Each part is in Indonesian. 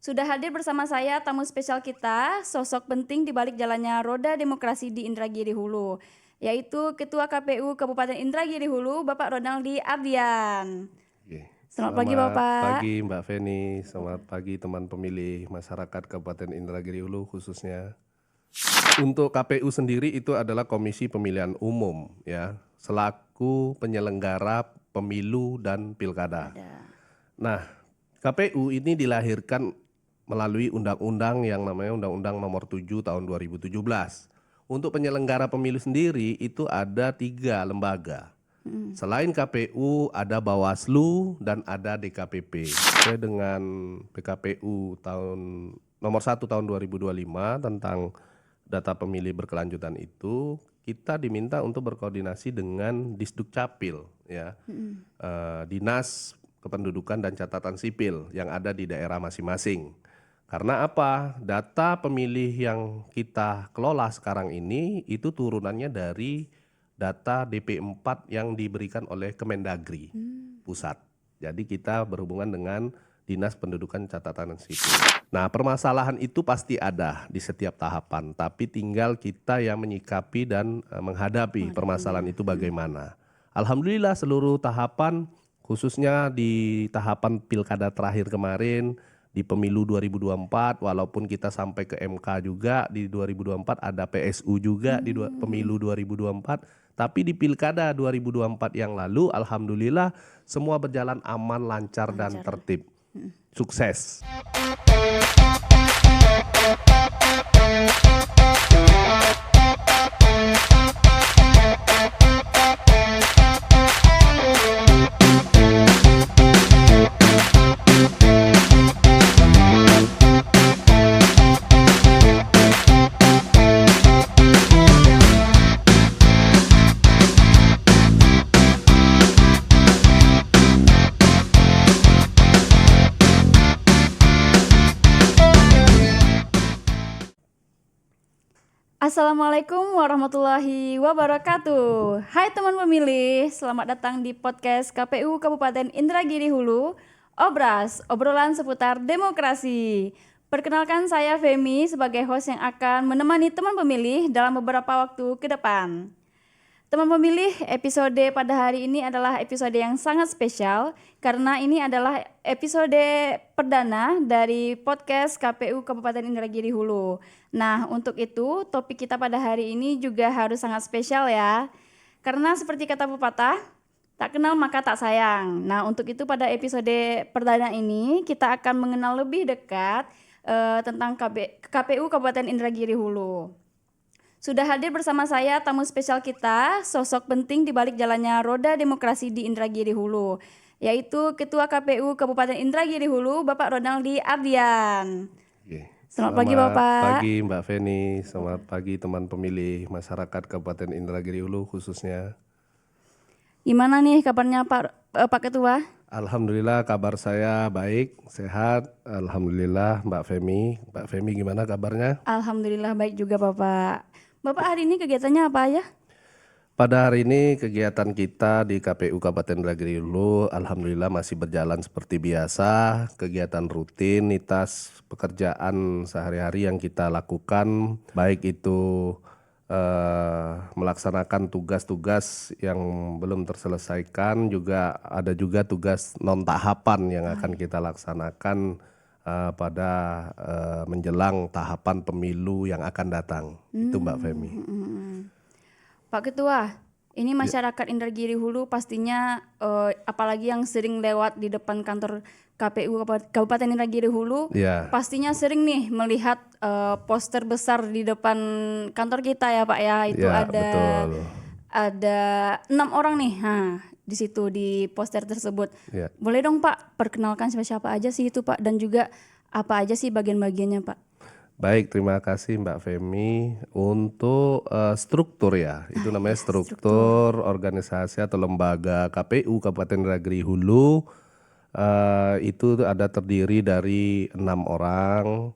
Sudah hadir bersama saya tamu spesial kita, sosok penting di balik jalannya roda demokrasi di Indragiri Hulu, yaitu Ketua KPU Kabupaten Indragiri Hulu, Bapak Ronaldi Ardian. Oke. Selamat pagi, Bapak. Pagi Mbak Feni, selamat pagi teman pemilih masyarakat Kabupaten Indragiri Hulu khususnya. Untuk KPU sendiri itu adalah Komisi Pemilihan Umum ya, selaku penyelenggara pemilu dan pilkada. Nah, KPU ini dilahirkan melalui undang-undang yang namanya Undang-Undang Nomor 7 Tahun 2017. Untuk penyelenggara pemilu sendiri itu ada 3 lembaga. Selain KPU ada Bawaslu dan ada DKPP. Sesuai dengan PKPU nomor 1 tahun 2025 tentang data pemilih berkelanjutan itu, kita diminta untuk berkoordinasi dengan Disdukcapil ya. Dinas Kependudukan dan Catatan Sipil yang ada di daerah masing-masing. Karena apa? Data pemilih yang kita kelola sekarang ini itu turunannya dari data DP4 yang diberikan oleh Kemendagri pusat. Jadi kita berhubungan dengan Dinas Pendudukan Catatan Sipil. Nah, permasalahan itu pasti ada di setiap tahapan, tapi tinggal kita yang menyikapi dan menghadapi permasalahan itu bagaimana. Alhamdulillah seluruh tahapan, khususnya di tahapan pilkada terakhir kemarin, di pemilu 2024, walaupun kita sampai ke MK juga di 2024, ada PSU juga di pemilu 2024, tapi di pilkada 2024 yang lalu, alhamdulillah semua berjalan aman, lancar dan tertib. Sukses. Assalamualaikum warahmatullahi wabarakatuh. Hai teman pemilih, selamat datang di podcast KPU Kabupaten Indragiri Hulu, Obras, obrolan seputar demokrasi. Perkenalkan saya Femi sebagai host yang akan menemani teman pemilih dalam beberapa waktu ke depan. Teman pemilih, episode pada hari ini adalah episode yang sangat spesial karena ini adalah episode perdana dari podcast KPU Kabupaten Indragiri Hulu. Nah, untuk itu topik kita pada hari ini juga harus sangat spesial ya. Karena seperti kata pepatah, tak kenal maka tak sayang. Nah, untuk itu pada episode perdana ini kita akan mengenal lebih dekat tentang KPU Kabupaten Indragiri Hulu. Sudah hadir bersama saya tamu spesial kita, sosok penting di balik jalannya roda demokrasi di Indragiri Hulu, yaitu Ketua KPU Kabupaten Indragiri Hulu, Bapak Ronaldi Ardian. Selamat pagi, Bapak. Selamat pagi Mbak Feni, selamat pagi teman pemilih masyarakat Kabupaten Indragiri Hulu khususnya. Gimana nih kabarnya Pak Ketua? Alhamdulillah kabar saya baik, sehat. Alhamdulillah Mbak Femi. Mbak Femi gimana kabarnya? Alhamdulillah baik juga Bapak. Bapak hari ini kegiatannya apa aja? Pada hari ini kegiatan kita di KPU Kabupaten Indragiri Hulu alhamdulillah masih berjalan seperti biasa. Kegiatan rutinitas pekerjaan sehari-hari yang kita lakukan, baik itu melaksanakan tugas-tugas yang belum terselesaikan, juga ada juga tugas non tahapan yang akan kita laksanakan pada menjelang tahapan pemilu yang akan datang. Itu Mbak Femi. Pak Ketua, ini masyarakat Indragiri Hulu pastinya apalagi yang sering lewat di depan kantor KPU Kabupaten Indragiri Hulu, pastinya sering nih melihat poster besar di depan kantor kita ya Pak ya. Itu ada 6 orang nih. Di situ di poster tersebut. Boleh dong Pak perkenalkan siapa aja sih itu Pak, dan juga apa aja sih bagian-bagiannya Pak? Baik, terima kasih Mbak Femi. Untuk struktur ya, itu namanya struktur organisasi atau lembaga KPU Kabupaten Indragiri Hulu. Itu ada terdiri dari 6 orang,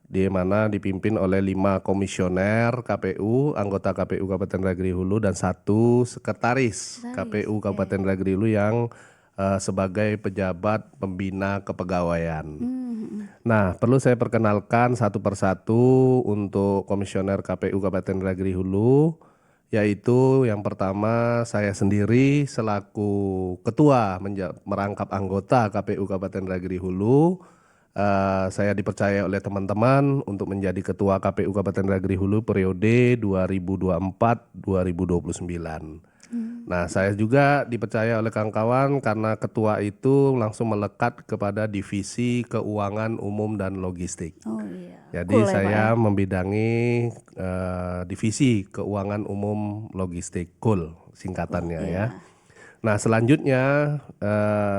di mana dipimpin oleh 5 komisioner KPU, anggota KPU Kabupaten Indragiri Hulu, dan 1 sekretaris KPU Kabupaten Indragiri Hulu yang sebagai pejabat pembina kepegawaian. Nah, perlu saya perkenalkan satu persatu untuk Komisioner KPU Kabupaten Indragiri Hulu, yaitu yang pertama saya sendiri selaku Ketua merangkap anggota KPU Kabupaten Indragiri Hulu. Saya dipercaya oleh teman-teman untuk menjadi Ketua KPU Kabupaten Indragiri Hulu periode 2024-2029. Nah, saya juga dipercaya oleh kawan-kawan karena ketua itu langsung melekat kepada divisi keuangan umum dan logistik. Oh iya. Jadi Cool ya, Pak, saya ya. membidangi divisi keuangan umum logistik, KUL singkatannya ya. Iya. Nah, selanjutnya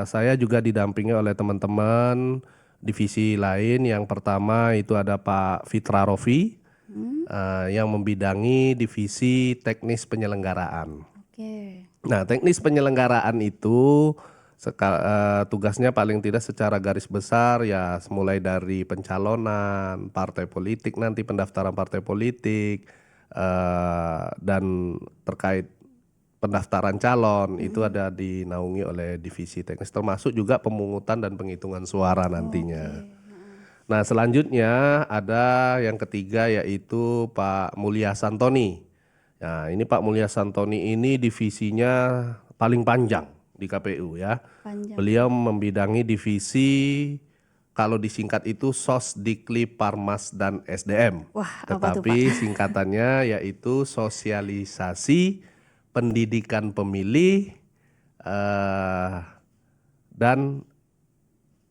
saya juga didampingi oleh teman-teman divisi lain. Yang pertama itu ada Pak Fitra Rofi yang membidangi divisi teknis penyelenggaraan. Oke. Nah, teknis penyelenggaraan itu tugasnya paling tidak secara garis besar ya mulai dari pencalonan partai politik, nanti pendaftaran partai politik dan terkait pendaftaran calon itu ada dinaungi oleh divisi teknis, termasuk juga pemungutan dan penghitungan suara nantinya. Nah, selanjutnya ada yang ketiga yaitu Pak Mulya Santoni. Nah, ini Pak Mulya Santoni ini divisinya paling panjang di KPU ya. Panjang. Beliau membidangi divisi kalau disingkat itu Sosdikli, Parmas dan SDM. Wah, apa tuh, Tetapi singkatannya yaitu sosialisasi, pendidikan pemilih dan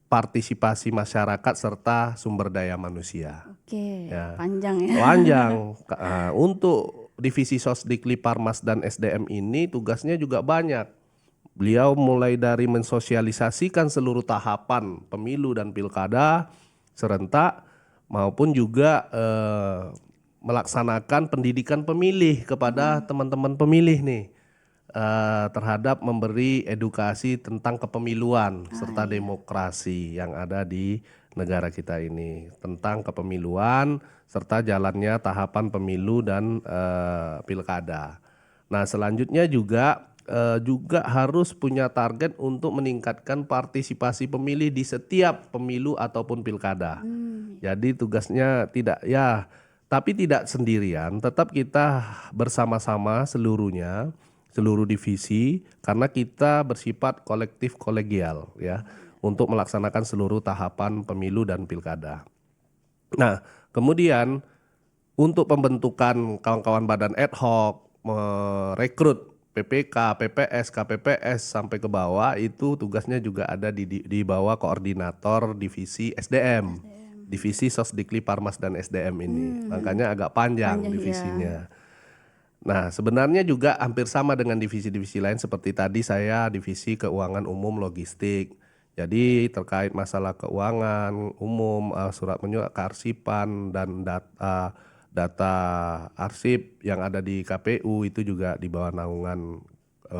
partisipasi masyarakat serta sumber daya manusia. Oke, Ya. panjang ya. Panjang. Untuk divisi Sosdikli, Parmas dan SDM ini tugasnya juga banyak. Beliau mulai dari mensosialisasikan seluruh tahapan pemilu dan pilkada serentak maupun juga melaksanakan pendidikan pemilih kepada teman-teman pemilih nih. Terhadap memberi edukasi tentang kepemiluan serta demokrasi yang ada di negara kita ini, tentang kepemiluan serta jalannya tahapan pemilu dan pilkada. Nah, selanjutnya juga harus punya target untuk meningkatkan partisipasi pemilih di setiap pemilu ataupun pilkada. Jadi tugasnya tapi tidak sendirian, tetap kita bersama-sama seluruh divisi karena kita bersifat kolektif kolegial ya untuk melaksanakan seluruh tahapan pemilu dan pilkada. Nah, kemudian untuk pembentukan kawan-kawan badan ad hoc, merekrut PPK, PPS, KPPS sampai ke bawah itu tugasnya juga ada di bawah koordinator divisi SDM. Divisi Sosdikli, Parmas dan SDM ini. Makanya agak panjang divisinya. Nah, sebenarnya juga hampir sama dengan divisi-divisi lain seperti tadi saya divisi keuangan umum logistik. Jadi terkait masalah keuangan umum, surat menyurat kearsipan dan data arsip yang ada di KPU itu juga di bawah naungan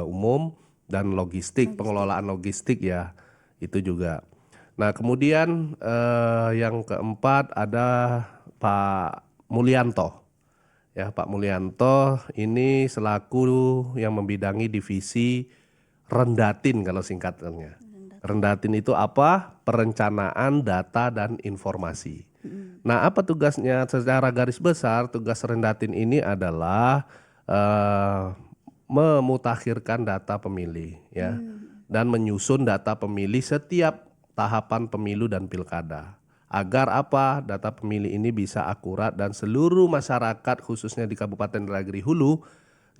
umum dan logistik, pengelolaan logistik ya itu juga. Nah, kemudian yang keempat ada Pak Mulyanto. Ya, Pak Mulyanto ini selaku yang membidangi divisi Rendatin kalau singkatannya. Rendatin itu apa? Perencanaan data dan informasi. Nah, apa tugasnya secara garis besar? Tugas Rendatin ini adalah memutakhirkan data pemilih ya dan menyusun data pemilih setiap tahapan pemilu dan pilkada. Agar apa? Data pemilih ini bisa akurat dan seluruh masyarakat khususnya di Kabupaten Indragiri Hulu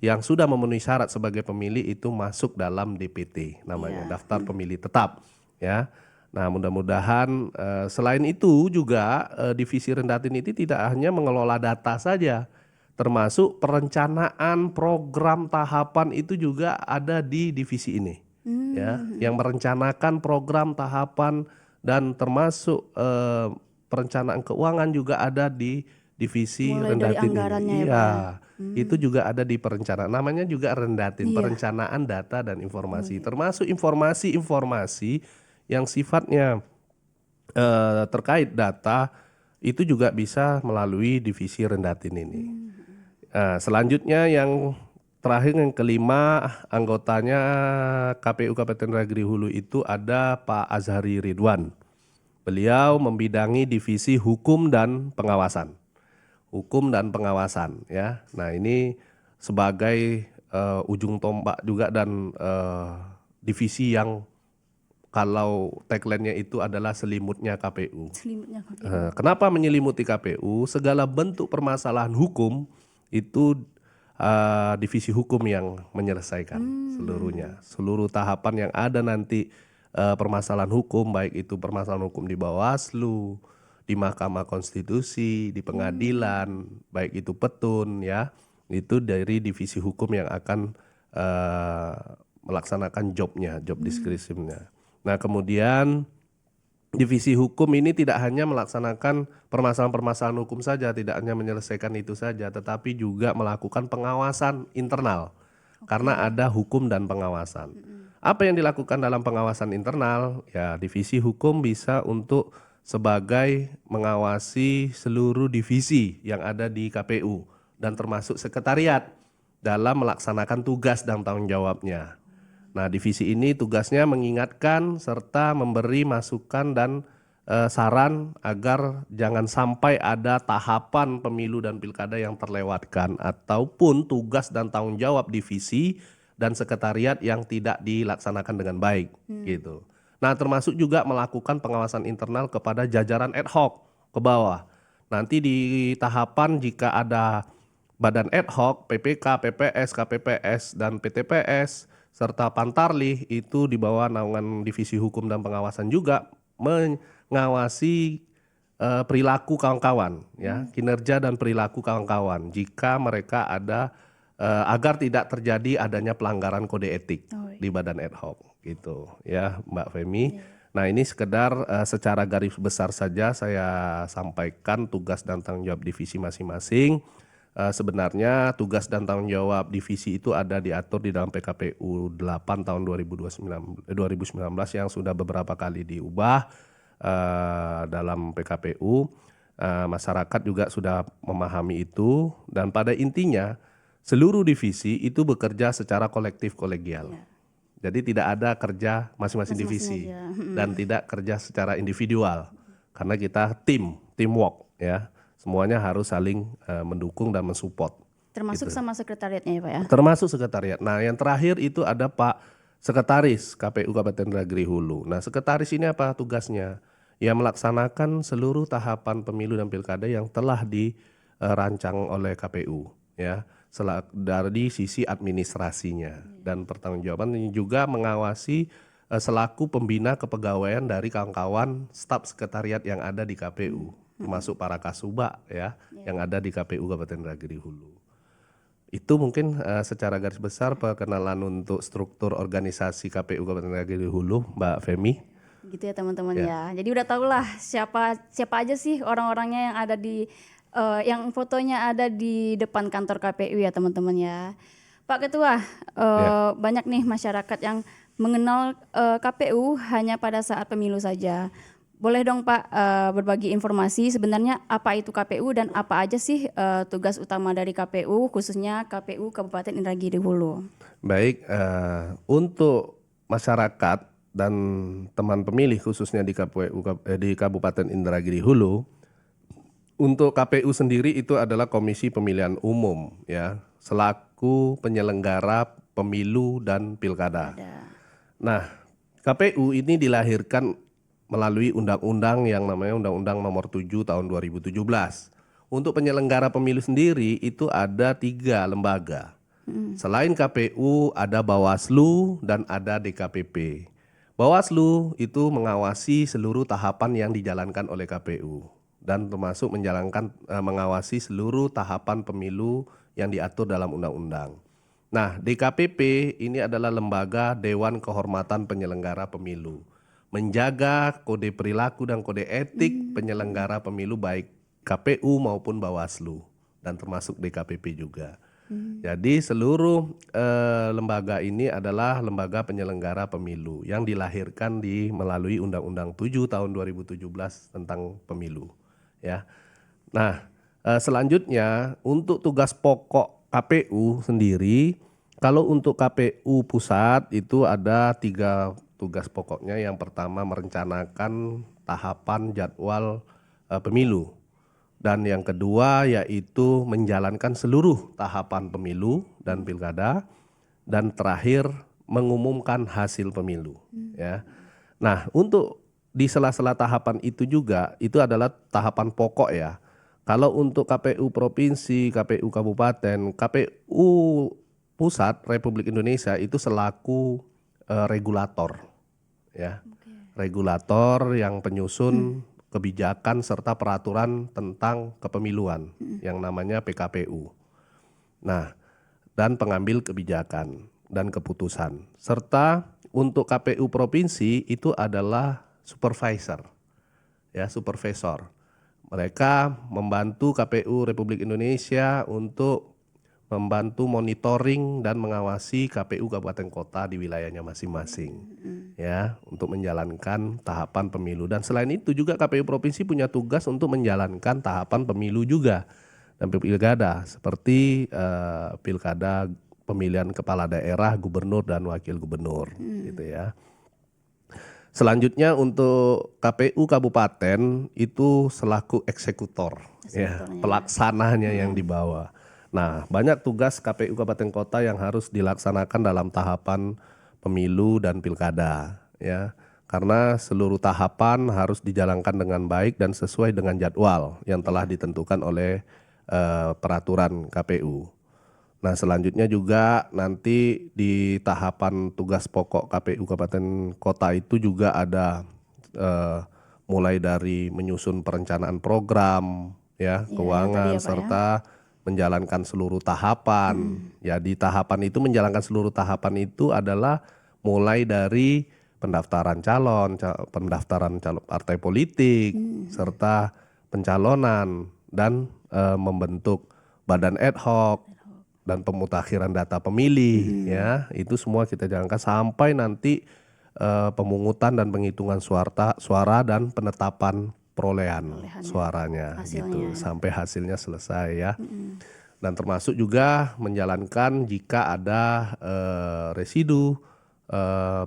yang sudah memenuhi syarat sebagai pemilih itu masuk dalam DPT namanya, daftar pemilih tetap ya. Nah, mudah-mudahan selain itu juga divisi Rendatin ini tidak hanya mengelola data saja, termasuk perencanaan program tahapan itu juga ada di divisi ini ya, yang merencanakan program tahapan dan termasuk perencanaan keuangan juga ada di divisi Mulai dari Rendatin anggarannya ini. ya, Pak, ya? Itu juga ada di perencanaan. Namanya juga Rendatin, perencanaan data dan informasi. Termasuk informasi-informasi yang sifatnya terkait data itu juga bisa melalui divisi Rendatin ini. Nah, selanjutnya yang terakhir yang kelima anggotanya KPU Kabupaten Indragiri Hulu itu ada Pak Azhari Ridwan. Beliau membidangi divisi hukum dan pengawasan. Hukum dan pengawasan ya. Nah, ini sebagai ujung tombak juga dan divisi yang kalau tagline-nya itu adalah selimutnya KPU. Selimutnya KPU. Kenapa menyelimuti KPU? Segala bentuk permasalahan hukum itu divisi hukum yang menyelesaikan seluruhnya. Seluruh tahapan yang ada nanti permasalahan hukum, baik itu permasalahan hukum di Bawaslu, di Mahkamah Konstitusi, di pengadilan, baik itu petun ya, itu dari divisi hukum yang akan melaksanakan job description-nya. Nah, kemudian divisi hukum ini tidak hanya melaksanakan permasalahan-permasalahan hukum saja, tidak hanya menyelesaikan itu saja, tetapi juga melakukan pengawasan internal. Karena ada hukum dan pengawasan. Apa yang dilakukan dalam pengawasan internal? Ya, divisi hukum bisa untuk sebagai mengawasi seluruh divisi yang ada di KPU dan termasuk sekretariat dalam melaksanakan tugas dan tanggung jawabnya. Nah, divisi ini tugasnya mengingatkan serta memberi masukan dan saran agar jangan sampai ada tahapan pemilu dan pilkada yang terlewatkan ataupun tugas dan tanggung jawab divisi dan sekretariat yang tidak dilaksanakan dengan baik gitu. Nah, termasuk juga melakukan pengawasan internal kepada jajaran ad hoc ke bawah. Nanti di tahapan jika ada badan ad hoc, PPK, PPS, KPPS dan PTPS serta Pantarlih itu di bawah naungan divisi hukum dan pengawasan juga mengawasi perilaku kawan-kawan ya, kinerja dan perilaku kawan-kawan jika mereka ada agar tidak terjadi adanya pelanggaran kode etik di badan ad hoc gitu ya Mbak Femi. Nah, ini sekedar secara garis besar saja saya sampaikan tugas dan tanggung jawab divisi masing-masing. Sebenarnya tugas dan tanggung jawab divisi itu ada diatur di dalam PKPU 8 tahun 2019 yang sudah beberapa kali diubah dalam PKPU. Masyarakat juga sudah memahami itu dan pada intinya seluruh divisi itu bekerja secara kolektif kolegial. Jadi tidak ada kerja masing-masing divisi dan tidak kerja secara individual karena kita teamwork ya. Semuanya harus saling mendukung dan mensupport. Termasuk sama sekretariatnya ya Pak ya? Termasuk sekretariat. Nah, yang terakhir itu ada Pak Sekretaris KPU Kabupaten Indragiri Hulu. Nah, sekretaris ini apa tugasnya? Ya, melaksanakan seluruh tahapan pemilu dan pilkada yang telah dirancang oleh KPU ya. Dari sisi administrasinya dan pertanggungjawaban ini juga mengawasi selaku pembina kepegawaian dari kawan-kawan staf sekretariat yang ada di KPU. Termasuk para kasubag ya yang ada di KPU Kabupaten Indragiri Hulu. Itu mungkin secara garis besar perkenalan untuk struktur organisasi KPU Kabupaten Indragiri Hulu, Mbak Femi. Gitu ya teman-teman ya. Jadi udah tahulah siapa aja sih orang-orangnya yang ada di yang fotonya ada di depan kantor KPU ya teman-teman ya. Pak Ketua, banyak nih masyarakat yang mengenal KPU hanya pada saat pemilu saja. Boleh dong Pak berbagi informasi sebenarnya apa itu KPU dan apa aja sih tugas utama dari KPU khususnya KPU Kabupaten Indragiri Hulu. Baik, untuk masyarakat dan teman pemilih khususnya di Kabupaten Indragiri Hulu, untuk KPU sendiri itu adalah Komisi Pemilihan Umum ya, selaku penyelenggara pemilu dan pilkada. Nah, KPU ini dilahirkan melalui undang-undang yang namanya Undang-Undang Nomor 7 Tahun 2017. Untuk penyelenggara pemilu sendiri itu ada 3 lembaga. Selain KPU ada Bawaslu dan ada DKPP. Bawaslu itu mengawasi seluruh tahapan yang dijalankan oleh KPU dan termasuk mengawasi seluruh tahapan pemilu yang diatur dalam undang-undang. Nah, DKPP ini adalah lembaga Dewan Kehormatan Penyelenggara Pemilu. Menjaga kode perilaku dan kode etik penyelenggara pemilu baik KPU maupun Bawaslu dan termasuk DKPP juga. Jadi seluruh lembaga ini adalah lembaga penyelenggara pemilu yang dilahirkan melalui Undang-Undang 7 tahun 2017 tentang pemilu ya. Nah, selanjutnya untuk tugas pokok KPU sendiri, kalau untuk KPU pusat itu ada 3 tugas pokoknya yang pertama merencanakan tahapan jadwal pemilu. Dan yang kedua yaitu menjalankan seluruh tahapan pemilu dan pilkada. Dan terakhir mengumumkan hasil pemilu. Ya. Nah, untuk di sela-sela tahapan itu juga, itu adalah tahapan pokok ya. Kalau untuk KPU Provinsi, KPU Kabupaten, KPU Pusat Republik Indonesia itu selaku regulator. Ya. Regulator yang penyusun kebijakan serta peraturan tentang kepemiluan yang namanya PKPU. Nah, dan pengambil kebijakan dan keputusan. Serta untuk KPU Provinsi itu adalah supervisor. Ya, supervisor. Mereka membantu KPU Republik Indonesia untuk membantu monitoring dan mengawasi KPU kabupaten kota di wilayahnya masing-masing. Ya, untuk menjalankan tahapan pemilu. Dan selain itu juga KPU Provinsi punya tugas untuk menjalankan tahapan pemilu juga dan pilkada seperti pilkada pemilihan kepala daerah, gubernur dan wakil gubernur gitu ya. Selanjutnya untuk KPU Kabupaten itu selaku eksekutor ya, pelaksananya yang dibawa. Nah, banyak tugas KPU Kabupaten Kota yang harus dilaksanakan dalam tahapan pemilu dan pilkada ya. Karena seluruh tahapan harus dijalankan dengan baik dan sesuai dengan jadwal yang telah ditentukan oleh peraturan KPU. Nah, selanjutnya juga nanti di tahapan tugas pokok KPU Kabupaten Kota itu juga ada mulai dari menyusun perencanaan program ya, keuangan ya, Pak, serta menjalankan seluruh tahapan. Ya, di tahapan itu menjalankan seluruh tahapan itu adalah mulai dari pendaftaran calon partai politik serta pencalonan dan membentuk badan ad hoc dan pemutakhiran data pemilih ya, itu semua kita jalankan sampai nanti pemungutan dan penghitungan suara dan penetapan perolehan suaranya gitu sampai hasilnya selesai ya. Dan termasuk juga menjalankan jika ada residu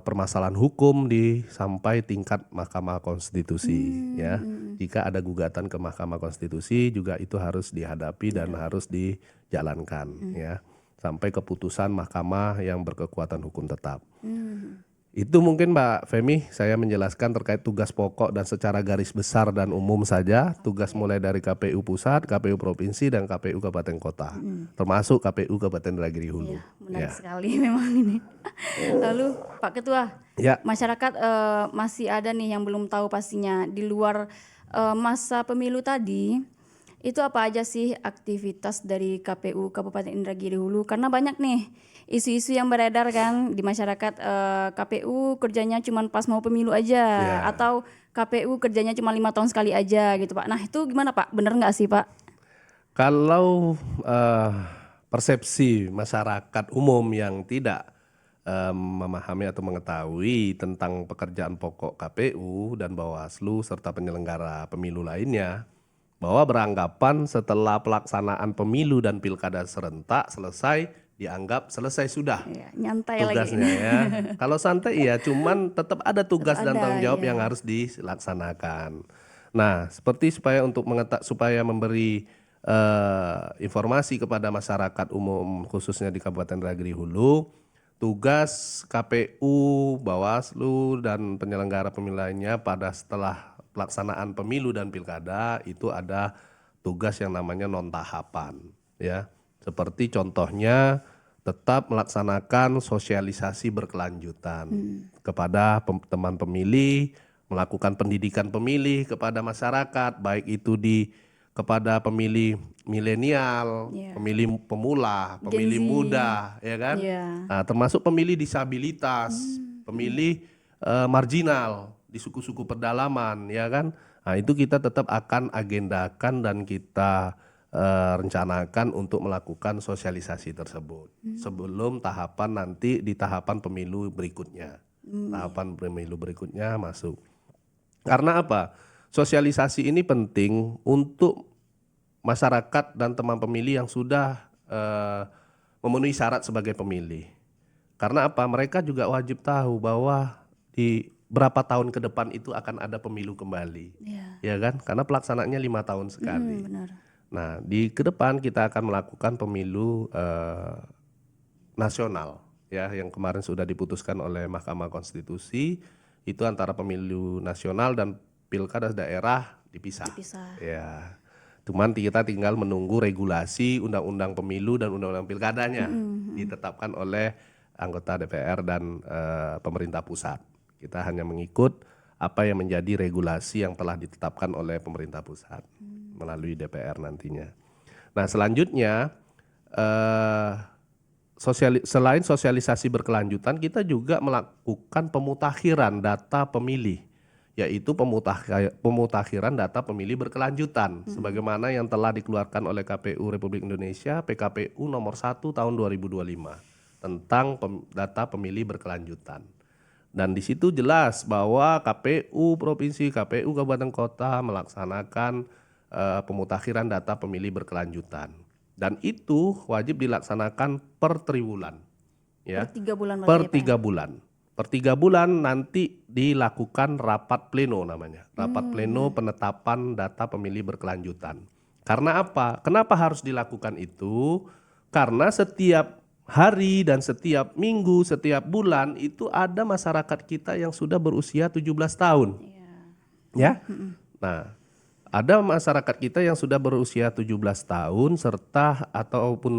permasalahan hukum sampai tingkat Mahkamah Konstitusi ya. Jika ada gugatan ke Mahkamah Konstitusi juga itu harus dihadapi dan harus dijalankan ya sampai keputusan mahkamah yang berkekuatan hukum tetap. Itu mungkin Mbak Femi saya menjelaskan terkait tugas pokok dan secara garis besar dan umum saja tugas mulai dari KPU Pusat, KPU Provinsi dan KPU Kabupaten Kota. Termasuk KPU Kabupaten Indragiri Hulu. Ya, menarik sekali memang ini. Lalu Pak Ketua, masyarakat masih ada nih yang belum tahu pastinya di luar masa pemilu tadi itu apa aja sih aktivitas dari KPU Kabupaten Indragiri Hulu? Karena banyak nih isu-isu yang beredar kan di masyarakat, KPU kerjanya cuma pas mau pemilu aja atau KPU kerjanya cuma 5 tahun sekali aja gitu Pak. Nah itu gimana Pak? Bener nggak sih Pak? Kalau persepsi masyarakat umum yang tidak memahami atau mengetahui tentang pekerjaan pokok KPU dan Bawaslu serta penyelenggara pemilu lainnya, bahwa beranggapan setelah pelaksanaan pemilu dan pilkada serentak selesai dianggap selesai sudah nyantai tugasnya lagi. ya. Kalau santai ya cuman tetap ada tugas dan tanggung jawab yang harus dilaksanakan. Nah, seperti supaya memberi informasi kepada masyarakat umum khususnya di Kabupaten Indragiri Hulu, tugas KPU, Bawaslu dan penyelenggara pemilu lainnya pada setelah pelaksanaan pemilu dan pilkada itu ada tugas yang namanya non tahapan ya. Seperti contohnya tetap melaksanakan sosialisasi berkelanjutan kepada teman pemilih, melakukan pendidikan pemilih kepada masyarakat baik itu kepada pemilih milenial, pemilih pemula, pemilih muda ya kan. Nah, termasuk pemilih disabilitas, pemilih marginal di suku-suku pedalaman ya kan. Nah, itu kita tetap akan agendakan dan kita rencanakan untuk melakukan sosialisasi tersebut sebelum tahapan nanti di tahapan pemilu berikutnya. Tahapan pemilu berikutnya masuk. Karena apa? Sosialisasi ini penting untuk masyarakat dan teman pemilih yang sudah memenuhi syarat sebagai pemilih. Karena apa? Mereka juga wajib tahu bahwa di berapa tahun ke depan itu akan ada pemilu kembali, Iya. ya kan? Karena pelaksanaannya 5 tahun sekali. Benar. Nah, di ke depan kita akan melakukan pemilu nasional, ya, yang kemarin sudah diputuskan oleh Mahkamah Konstitusi, itu antara pemilu nasional dan pilkada daerah dipisah. Ya, cuman kita tinggal menunggu regulasi undang-undang pemilu dan undang-undang pilkadanya ditetapkan oleh anggota DPR dan pemerintah pusat. Kita hanya mengikut apa yang menjadi regulasi yang telah ditetapkan oleh pemerintah pusat melalui DPR nantinya. Nah, selanjutnya selain sosialisasi berkelanjutan, kita juga melakukan pemutakhiran data pemilih, yaitu pemutakhiran data pemilih berkelanjutan, sebagaimana yang telah dikeluarkan oleh KPU Republik Indonesia PKPU nomor 1 tahun 2025 tentang data pemilih berkelanjutan. Dan di situ jelas bahwa KPU Provinsi, KPU Kabupaten Kota melaksanakan pemutakhiran data pemilih berkelanjutan. Dan itu wajib dilaksanakan per triwulan, ya. Per 3 bulan. Per 3 bulan. Per 3 bulan nanti dilakukan rapat pleno namanya. Rapat pleno penetapan data pemilih berkelanjutan. Karena apa? Kenapa harus dilakukan itu? Karena setiap hari dan setiap minggu, setiap bulan itu ada masyarakat kita yang sudah berusia 17 tahun. Ya. Nah, ada masyarakat kita yang sudah berusia 17 tahun serta ataupun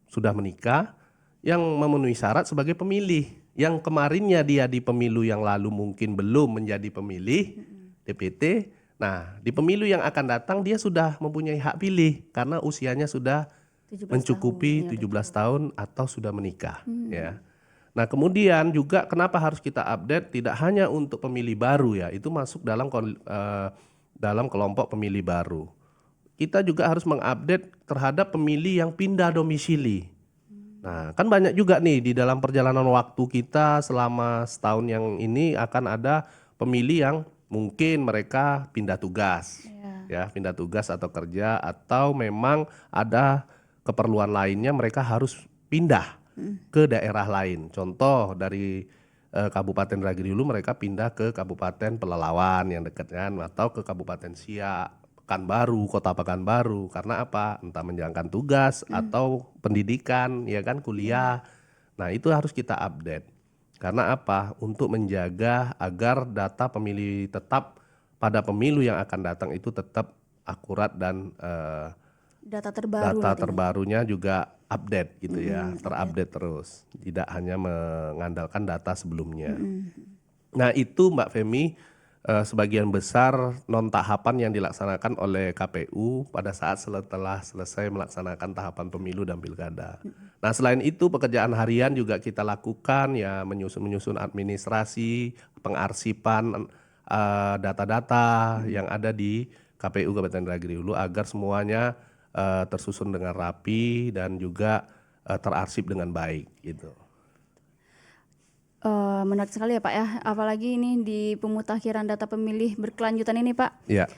sudah menikah yang memenuhi syarat sebagai pemilih. Yang kemarinnya dia di pemilu yang lalu mungkin belum menjadi pemilih DPT. Nah, di pemilu yang akan datang dia sudah mempunyai hak pilih karena usianya sudah mencukupi 17 tahun atau sudah menikah, ya. Nah, kemudian juga kenapa harus kita update tidak hanya untuk pemilih baru, ya, itu masuk dalam kelompok pemilih baru. Kita juga harus mengupdate terhadap pemilih yang pindah domisili. Nah, kan banyak juga nih di dalam perjalanan waktu kita selama setahun yang ini akan ada pemilih yang mungkin mereka pindah tugas, ya, pindah tugas atau kerja atau memang ada keperluan lainnya mereka harus pindah ke daerah lain. Contoh dari Kabupaten Indragiri Hulu mereka pindah ke Kabupaten Pelalawan yang dekat kan, atau ke Kabupaten Siak, Pekanbaru, Kota Pekanbaru. Karena apa? Entah menjalankan tugas atau pendidikan, ya kan, kuliah. Nah, itu harus kita update. Karena apa? Untuk menjaga agar data pemilih tetap pada pemilu yang akan datang itu tetap akurat dan Data terbaru. data terbarunya juga update gitu ya, terupdate terus, tidak hanya mengandalkan data sebelumnya. Nah, itu Mbak Femi sebagian besar non tahapan yang dilaksanakan oleh KPU pada saat setelah selesai melaksanakan tahapan pemilu dan pilkada. Nah, selain itu pekerjaan harian juga kita lakukan, ya, menyusun administrasi, pengarsipan data-data yang ada di KPU Kabupaten Indragiri Hulu agar semuanya tersusun dengan rapi dan juga terarsip dengan baik gitu. Menarik sekali ya Pak ya, apalagi ini di pemutakhiran data pemilih berkelanjutan ini Pak. Ya.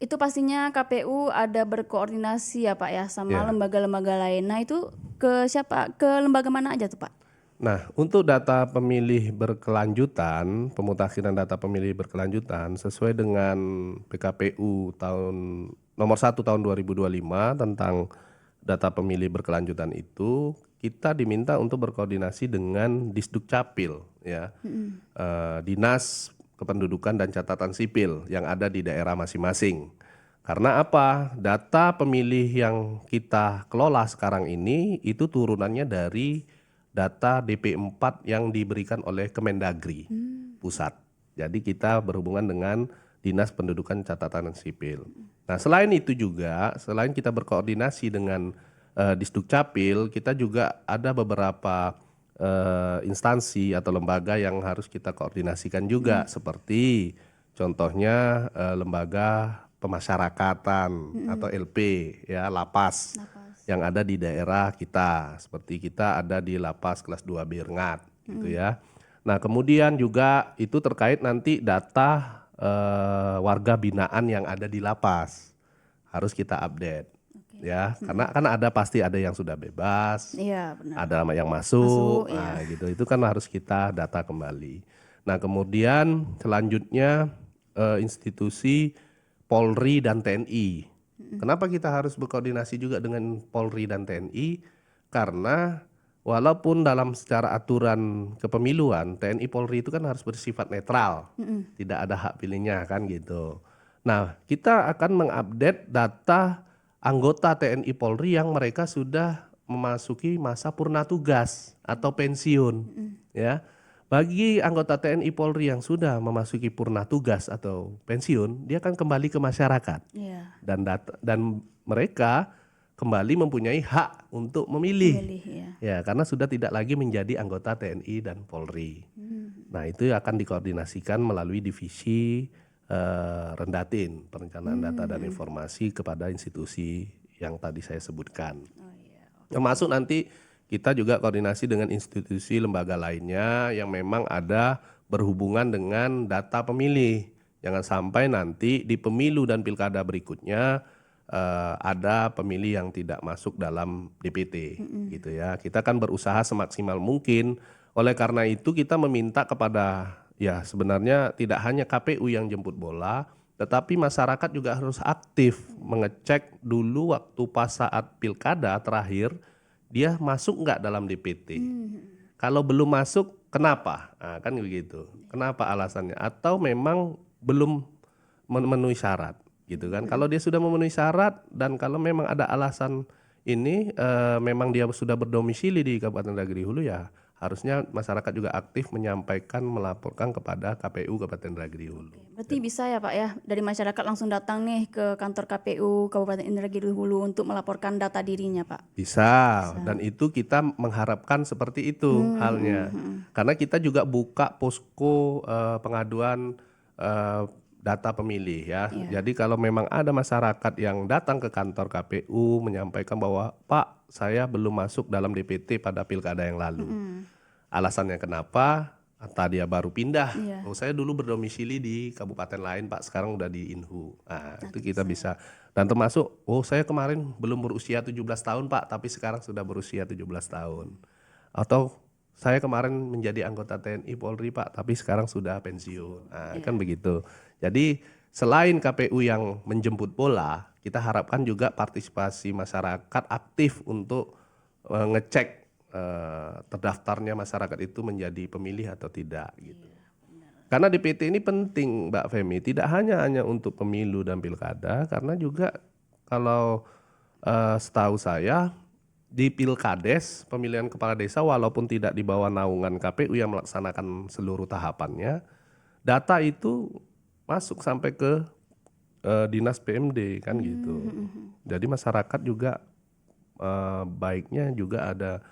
Itu pastinya KPU ada berkoordinasi ya Pak ya sama lembaga-lembaga lain. Nah, itu ke siapa? Ke lembaga mana aja tuh Pak? Nah, untuk data pemilih berkelanjutan, pemutakhiran data pemilih berkelanjutan sesuai dengan PKPU nomor 1 tahun 2025 tentang data pemilih berkelanjutan itu, kita diminta untuk berkoordinasi dengan Disdukcapil, ya, Dinas Kependudukan dan Catatan Sipil yang ada di daerah masing-masing. Karena apa? Data pemilih yang kita kelola sekarang ini itu turunannya dari data DP4 yang diberikan oleh Kemendagri pusat. Jadi kita berhubungan dengan Dinas Pendudukan Catatan Sipil. Nah, selain itu juga, selain kita berkoordinasi dengan Disdukcapil, kita juga ada beberapa instansi atau lembaga yang harus kita koordinasikan juga, seperti contohnya lembaga pemasyarakatan atau LP, ya, lapas yang ada di daerah kita, seperti kita ada di Lapas kelas 2 Birngat gitu ya. Nah, kemudian juga itu terkait nanti data warga binaan yang ada di lapas harus kita update, ya, karena kan pasti ada yang sudah bebas, Iya, benar. ada yang masuk, nah gitu, itu kan harus kita data kembali. Nah, kemudian selanjutnya institusi Polri dan TNI. Kenapa kita harus berkoordinasi juga dengan Polri dan TNI? Karena walaupun dalam secara aturan kepemiluan TNI Polri itu kan harus bersifat netral, tidak ada hak pilihnya kan gitu. Nah, kita akan mengupdate data anggota TNI Polri yang mereka sudah memasuki masa purna tugas atau pensiun, ya. Bagi anggota TNI Polri yang sudah memasuki purna tugas atau pensiun, dia akan kembali ke masyarakat Iya. dan mereka kembali mempunyai hak untuk memilih. Milih ya. Ya, karena sudah tidak lagi menjadi anggota TNI dan Polri. Nah, itu akan dikoordinasikan melalui divisi Rendatin, Perencanaan Data dan Informasi kepada institusi yang tadi saya sebutkan. Termasuk nanti kita juga koordinasi dengan institusi lembaga lainnya yang memang ada berhubungan dengan data pemilih. Jangan sampai nanti di pemilu dan pilkada berikutnya ada pemilih yang tidak masuk dalam DPT, gitu ya. Kita akan berusaha semaksimal mungkin. Oleh karena itu kita meminta kepada, ya sebenarnya tidak hanya KPU yang jemput bola, tetapi masyarakat juga harus aktif mengecek dulu waktu pas saat pilkada terakhir dia masuk nggak dalam DPT. Kalau belum masuk, kenapa? Nah, kan begitu. Kenapa alasannya? Atau memang belum memenuhi syarat, gitu kan? Kalau dia sudah memenuhi syarat dan kalau memang ada alasan ini, memang dia sudah berdomisili di Kabupaten Indragiri Hulu, ya harusnya masyarakat juga aktif menyampaikan, melaporkan kepada KPU Kabupaten Indragiri Hulu. Berarti bisa ya Pak ya, dari masyarakat langsung datang nih ke kantor KPU Kabupaten Indragiri Hulu untuk melaporkan data dirinya Pak? Bisa, dan itu kita mengharapkan seperti itu halnya. Karena kita juga buka posko pengaduan data pemilih ya. Jadi kalau memang ada masyarakat yang datang ke kantor KPU menyampaikan bahwa Pak, saya belum masuk dalam DPT pada pilkada yang lalu. Alasannya kenapa? Entah dia baru pindah. Oh, saya dulu berdomisili di kabupaten lain Pak, sekarang udah di Inhu. Nah, itu kita bisa. Dan termasuk, oh saya kemarin belum berusia 17 tahun Pak, tapi sekarang sudah berusia 17 tahun. Atau saya kemarin menjadi anggota TNI Polri Pak, tapi sekarang sudah pensiun. Nah, kan begitu. Jadi selain KPU yang menjemput bola, kita harapkan juga partisipasi masyarakat aktif untuk ngecek terdaftarnya masyarakat itu menjadi pemilih atau tidak gitu. Karena DPT ini penting Mbak Femi, tidak hanya untuk pemilu dan pilkada, karena juga kalau setahu saya di Pilkades, pemilihan kepala desa walaupun tidak di bawah naungan KPU yang melaksanakan seluruh tahapannya, data itu masuk sampai ke dinas PMD kan gitu. Jadi masyarakat juga baiknya juga ada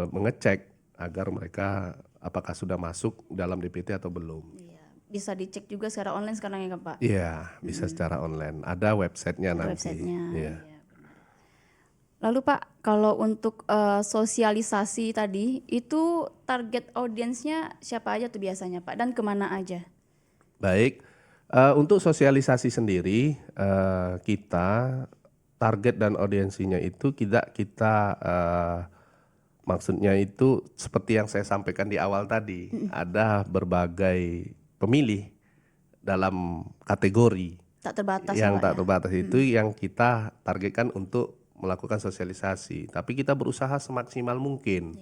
mengecek agar mereka apakah sudah masuk dalam DPT atau belum. Iya. Bisa dicek juga secara online sekarang ya kan Pak? Iya, bisa secara online. Ada websitenya nanti. Websitenya. Iya. Iya, benar. Lalu Pak, kalau untuk sosialisasi tadi, itu target audiensnya siapa aja tuh biasanya Pak? Dan kemana aja? Baik, untuk sosialisasi sendiri kita target dan audiensinya itu kita maksudnya itu seperti yang saya sampaikan di awal tadi, ada berbagai pemilih dalam kategori Tak terbatas yang Pak tak ya? terbatas itu yang kita targetkan untuk melakukan sosialisasi. Tapi kita berusaha semaksimal mungkin,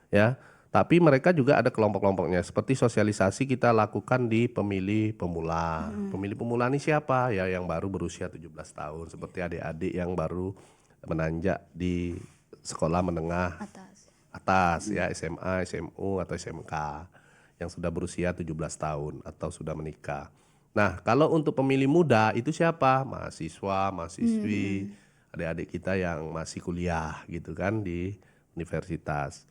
ya. Tapi mereka juga ada kelompok-kelompoknya. Seperti sosialisasi kita lakukan di pemilih pemula. Pemilih pemula ini siapa? Ya yang baru berusia 17 tahun. Seperti adik-adik yang baru menanjak di sekolah menengah atas ya, SMA, SMU atau SMK yang sudah berusia 17 tahun atau sudah menikah. Nah, kalau untuk pemilih muda itu siapa? Mahasiswa, mahasiswi, adik-adik kita yang masih kuliah gitu kan di universitas.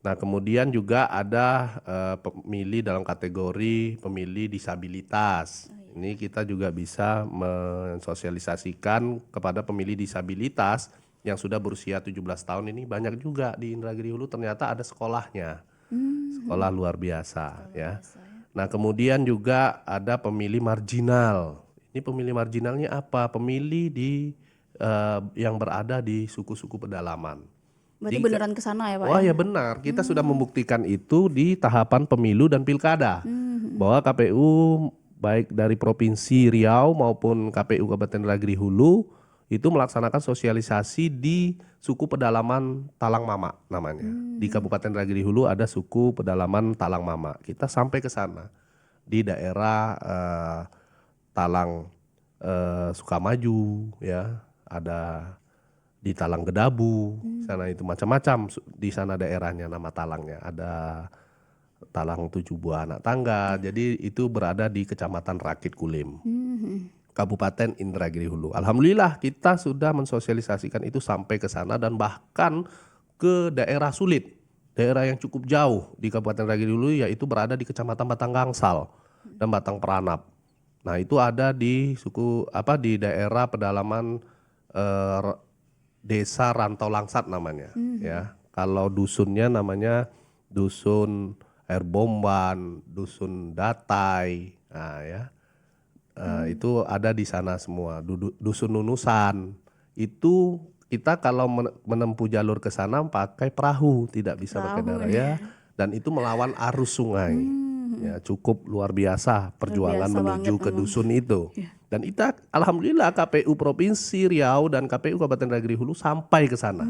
Nah, kemudian juga ada pemilih dalam kategori pemilih disabilitas. Ini kita juga bisa mensosialisasikan kepada pemilih disabilitas yang sudah berusia 17 tahun ini banyak juga di Indragiri Hulu ternyata ada sekolahnya. Sekolah luar biasa ya. Nah, kemudian juga ada pemilih marginal. Ini pemilih marginalnya apa? Pemilih yang berada di suku-suku pedalaman. Berarti beneran ke sana ya Pak? Oh ya benar, kita sudah membuktikan itu di tahapan pemilu dan pilkada. Bahwa KPU baik dari Provinsi Riau maupun KPU Kabupaten Indragiri Hulu itu melaksanakan sosialisasi di suku pedalaman Talang Mama namanya. Di Kabupaten Indragiri Hulu ada suku pedalaman Talang Mama. Kita sampai ke sana di daerah Talang Sukamaju ya, ada di Talang Gedabu, sana itu macam-macam di sana daerahnya nama talangnya. Ada Talang Tujuh Buah Anak Tangga. Jadi itu berada di Kecamatan Rakit Kulim. Kabupaten Indragiri Hulu. Alhamdulillah kita sudah mensosialisasikan itu sampai ke sana dan bahkan ke daerah sulit, daerah yang cukup jauh di Kabupaten Indragiri Hulu, yaitu berada di Kecamatan Batang Gangsal dan Batang Peranap. Nah itu ada di di daerah pedalaman desa Rantau Langsat namanya. Ya, kalau dusunnya namanya dusun Air Bomban, dusun Datai, nah ya. Itu ada di sana semua. Dusun Nunusan itu kita kalau menempuh jalur ke sana pakai perahu, tidak bisa pakai darat ya. Dan itu melawan arus sungai. Ya, cukup luar biasa perjuangan menuju ke dusun itu. Dan kita alhamdulillah KPU Provinsi Riau dan KPU Kabupaten Indragiri Hulu sampai ke sana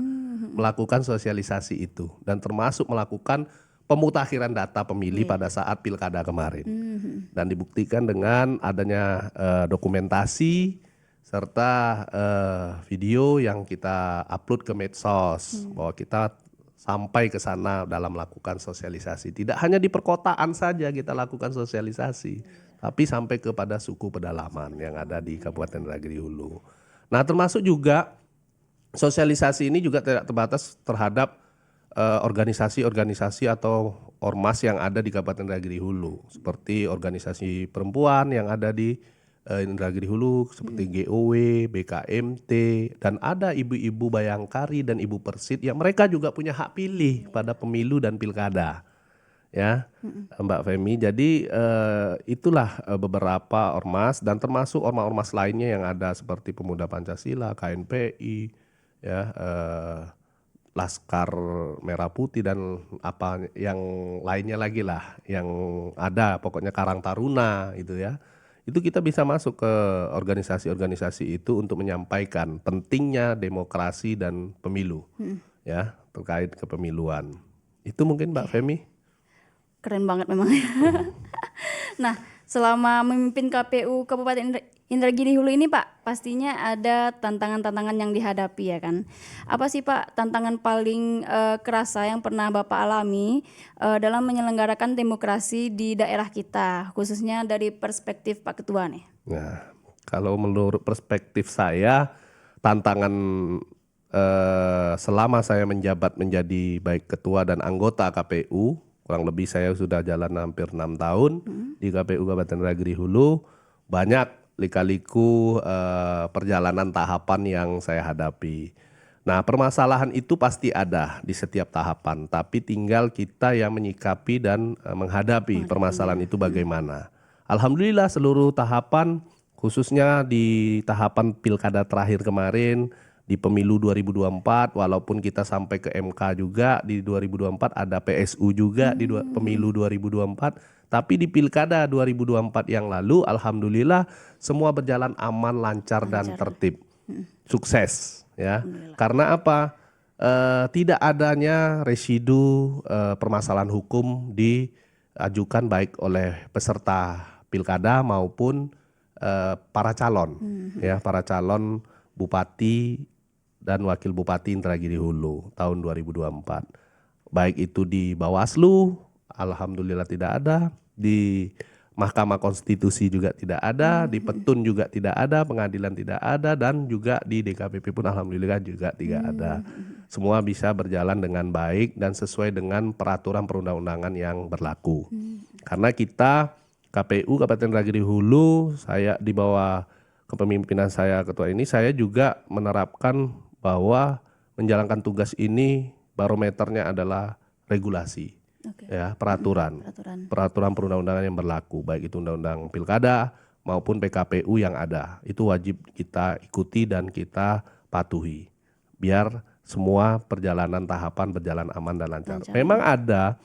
melakukan sosialisasi itu dan termasuk melakukan pemutakhiran data pemilih pada saat pilkada kemarin. Dan dibuktikan dengan adanya dokumentasi serta video yang kita upload ke medsos bahwa kita sampai ke sana dalam melakukan sosialisasi. Tidak hanya di perkotaan saja kita lakukan sosialisasi, tapi sampai kepada suku pedalaman yang ada di Kabupaten Indragiri Hulu. Nah, termasuk juga sosialisasi ini juga tidak terbatas terhadap organisasi-organisasi atau ormas yang ada di Kabupaten Indragiri Hulu, seperti organisasi perempuan yang ada di Indragiri Hulu seperti GOW, BKMT, dan ada ibu-ibu Bayangkari dan ibu Persit yang mereka juga punya hak pilih pada pemilu dan pilkada, ya, Mbak Femi. Jadi itulah beberapa ormas dan termasuk ormas-ormas lainnya yang ada seperti Pemuda Pancasila, KNPI, ya. Laskar Merah Putih dan apa yang lainnya lagi lah yang ada, pokoknya Karang Taruna itu ya. Itu kita bisa masuk ke organisasi-organisasi itu untuk menyampaikan pentingnya demokrasi dan pemilu ya, terkait kepemiluan. Itu mungkin Mbak Femi. Keren banget memang. Nah, selama memimpin KPU Kabupaten Indragiri Hulu ini Pak, pastinya ada tantangan-tantangan yang dihadapi ya kan. Apa sih Pak tantangan paling kerasa yang pernah Bapak alami dalam menyelenggarakan demokrasi di daerah kita, khususnya dari perspektif Pak Ketua nih? Nah, kalau menurut perspektif saya, tantangan selama saya menjabat menjadi baik ketua dan anggota KPU, kurang lebih saya sudah jalan hampir 6 tahun di KPU Kabupaten Indragiri Hulu, banyak lika-liku perjalanan tahapan yang saya hadapi. Nah, permasalahan itu pasti ada di setiap tahapan, tapi tinggal kita yang menyikapi dan menghadapi permasalahan itu bagaimana. Alhamdulillah seluruh tahapan, khususnya di tahapan pilkada terakhir kemarin, di pemilu 2024, walaupun kita sampai ke MK juga di 2024, ada PSU juga di pemilu 2024, tapi di pilkada 2024 yang lalu alhamdulillah semua berjalan aman, lancar dan tertib. Sukses ya. Karena apa? Tidak adanya residu permasalahan hukum diajukan baik oleh peserta pilkada maupun para calon ya, para calon bupati dan wakil bupati Indragiri Hulu tahun 2024. Baik itu di Bawaslu, alhamdulillah tidak ada, di Mahkamah Konstitusi juga tidak ada, di Petun juga tidak ada, pengadilan tidak ada, dan juga di DKPP pun alhamdulillah juga tidak ada. Semua bisa berjalan dengan baik dan sesuai dengan peraturan perundang-undangan yang berlaku. Karena kita KPU Kabupaten Indragiri Hulu, saya di bawah kepemimpinan saya ketua ini, saya juga menerapkan bahwa menjalankan tugas ini barometernya adalah regulasi. Ya, peraturan perundang-undangan yang berlaku, baik itu undang-undang pilkada maupun PKPU yang ada, itu wajib kita ikuti dan kita patuhi biar semua perjalanan tahapan berjalan aman dan lancar. Memang ada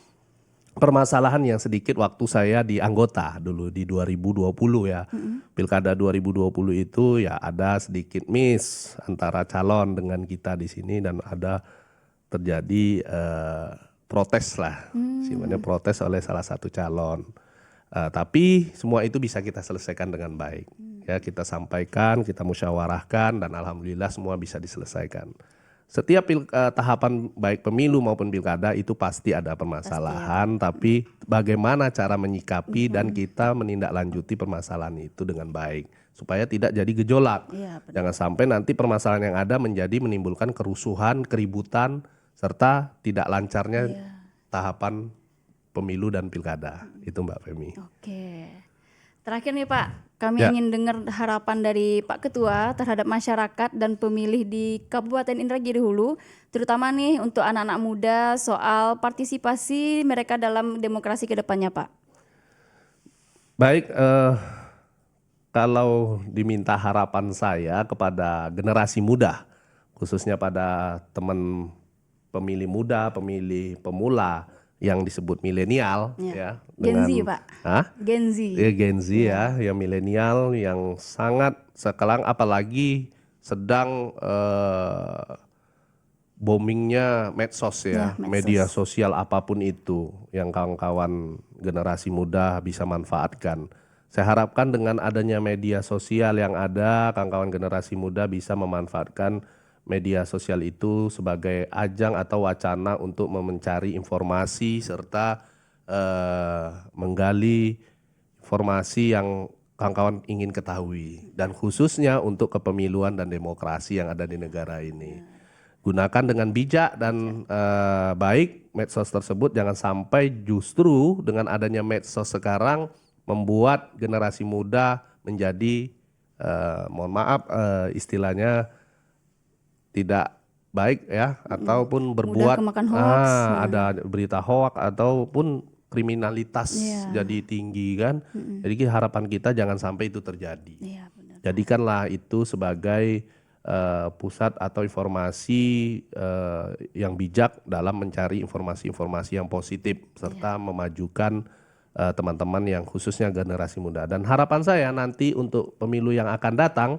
permasalahan yang sedikit waktu saya di anggota dulu di 2020 ya. Pilkada 2020 itu ya ada sedikit miss antara calon dengan kita di sini dan ada terjadi protes lah. Sifatnya protes oleh salah satu calon. Tapi semua itu bisa kita selesaikan dengan baik. Ya, kita sampaikan, kita musyawarahkan dan alhamdulillah semua bisa diselesaikan. Setiap tahapan baik pemilu maupun pilkada itu pasti ada permasalahan, tapi bagaimana cara menyikapi dan kita menindaklanjuti permasalahan itu dengan baik supaya tidak jadi gejolak. Jangan sampai nanti permasalahan yang ada menjadi menimbulkan kerusuhan, keributan serta tidak lancarnya tahapan pemilu dan pilkada. Itu Mbak Femi. Oke. Terakhir nih Pak, kami ingin dengar harapan dari Pak Ketua terhadap masyarakat dan pemilih di Kabupaten Indragiri Hulu, terutama nih untuk anak-anak muda soal partisipasi mereka dalam demokrasi ke depannya Pak. Baik, kalau diminta harapan saya kepada generasi muda, khususnya pada teman pemilih muda, pemilih pemula yang disebut milenial ya, Gen Z Pak. Gen Z. Ya, Gen Z ya, yang milenial yang sangat sekarang apalagi sedang boomingnya medsos ya, media sosial apapun itu yang kawan-kawan generasi muda bisa manfaatkan. Saya harapkan dengan adanya media sosial yang ada, kawan-kawan generasi muda bisa memanfaatkan media sosial itu sebagai ajang atau wacana untuk mencari informasi serta menggali informasi yang kawan-kawan ingin ketahui dan khususnya untuk kepemiluan dan demokrasi yang ada di negara ini. Gunakan dengan bijak dan baik medsos tersebut, jangan sampai justru dengan adanya medsos sekarang membuat generasi muda menjadi mohon maaf istilahnya tidak baik ya, ataupun berbuat ada berita hoak ataupun kriminalitas jadi tinggi kan. Jadi harapan kita jangan sampai itu terjadi. Jadikanlah itu sebagai pusat atau informasi yang bijak dalam mencari informasi-informasi yang positif serta memajukan teman-teman yang khususnya generasi muda. Dan harapan saya nanti untuk pemilu yang akan datang,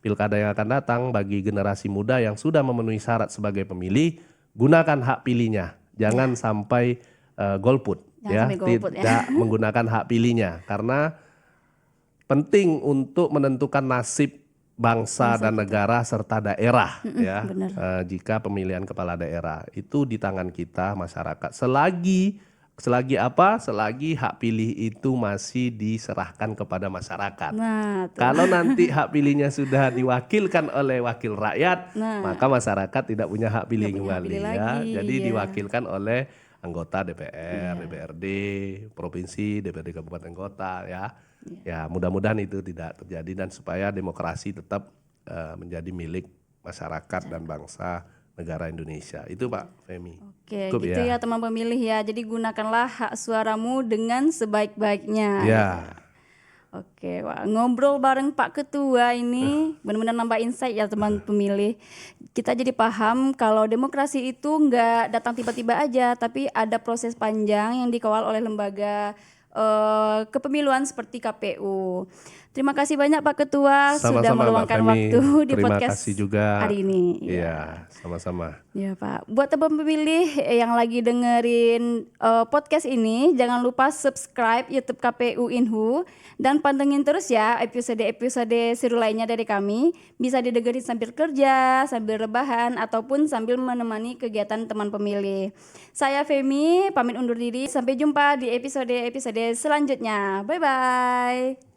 pilkada yang akan datang, bagi generasi muda yang sudah memenuhi syarat sebagai pemilih, gunakan hak pilihnya. Jangan sampai golput ya, tidak menggunakan hak pilihnya karena penting untuk menentukan nasib bangsa dan negara serta daerah ya. Jika pemilihan kepala daerah itu di tangan kita masyarakat. Selagi hak pilih itu masih diserahkan kepada masyarakat. Kalau nanti hak pilihnya sudah diwakilkan oleh wakil rakyat, maka masyarakat tidak punya hak pilih kembali ya. Jadi diwakilkan oleh anggota DPR, DPRD, provinsi, DPRD kabupaten kota ya. Ya, mudah-mudahan itu tidak terjadi dan supaya demokrasi tetap menjadi milik masyarakat dan bangsa negara Indonesia. Itu Pak Femi. Oke, gitu ya teman pemilih ya. Jadi gunakanlah hak suaramu dengan sebaik-baiknya. Ya. Oke, wah, ngobrol bareng Pak Ketua ini benar-benar nambah insight ya teman pemilih. Kita jadi paham kalau demokrasi itu nggak datang tiba-tiba aja, tapi ada proses panjang yang dikawal oleh lembaga kepemiluan seperti KPU. Terima kasih banyak Pak Ketua sudah meluangkan waktu di podcast hari ini. Iya, sama-sama. Ya Pak. Buat teman pemilih yang lagi dengerin podcast ini, jangan lupa subscribe YouTube KPU Inhu dan pantengin terus ya episode-episode seru lainnya dari kami. Bisa didengerin sambil kerja, sambil rebahan, ataupun sambil menemani kegiatan teman pemilih. Saya Femi, pamit undur diri. Sampai jumpa di episode-episode selanjutnya. Bye-bye.